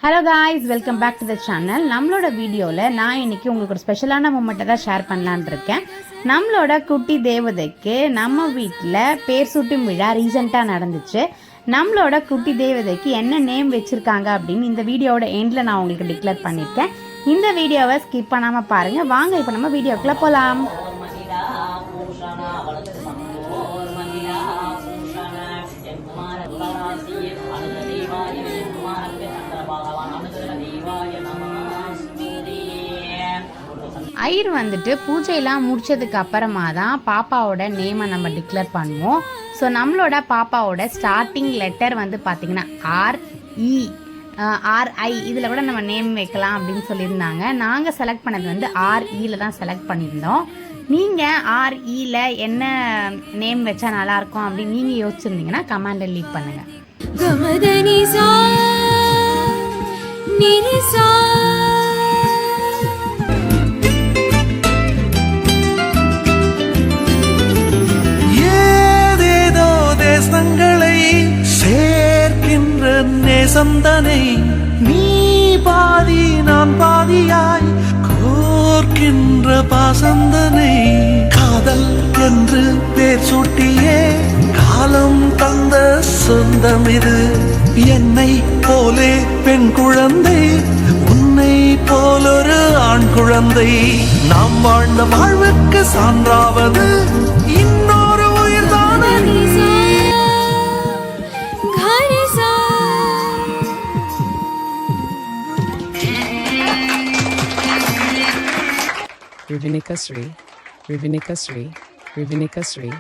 Hello guys, welcome back to the channel. நம்மளோட வீடியோவில் நான் இன்றைக்கி உங்களுக்கு ஒரு ஸ்பெஷலான மூமெண்ட்டை தான் ஷேர் பண்ணலான் இருக்கேன். நம்மளோட குட்டி தேவதைக்கு நம்ம வீட்டில் பேர் சூட்டும் விழா ரீசெண்டாக நடந்துச்சு. நம்மளோட குட்டி தேவதைக்கு என்ன நேம் வச்சுருக்காங்க அப்படின்னு இந்த வீடியோவோட எண்டில் நான் உங்களுக்கு டிக்ளேர் பண்ணியிருக்கேன். இந்த வீடியோவை ஸ்கிப் பண்ணாமல் பாருங்கள். வாங்க இப்போ நம்ம வீடியோக்குள்ளே போகலாம். ஐயர் வந்துட்டு பூஜையெல்லாம் முடிச்சதுக்கு அப்புறமா தான் பாப்பாவோட நேமை நம்ம டிக்ளேர் பண்ணுவோம். ஸோ நம்மளோட பாப்பாவோட ஸ்டார்டிங் லெட்டர் வந்து பார்த்திங்கன்னா RI இதில் கூட நம்ம நேம் வைக்கலாம் அப்படின்னு சொல்லியிருந்தாங்க. நாங்கள் செலக்ட் பண்ணது வந்து REல தான் செலக்ட் பண்ணியிருந்தோம். நீங்கள் REல என்ன நேம் வச்சா நல்லாயிருக்கும் அப்படின்னு நீங்கள் யோசிச்சுருந்தீங்கன்னா கமெண்டில் லீவ் பண்ணுங்கள். சேர்க்கின்ற நேசந்தனை நீ பாதி நான் பாதியாய் கோர்க்கின்ற பாசந்தனை காதல் என்று பேர் சூட்டியே காலம் தந்த சொந்தம் இது. என்னை போலே பெண் குழந்தை, உன்னை போலொரு ஆண் குழந்தை, நாம் வாழ்ந்த வாழ்வுக்கு சான்றாவது இன்னொரு உயிர்தான. Rivinika Sri, Rivinika Sri, Rivinika Sri.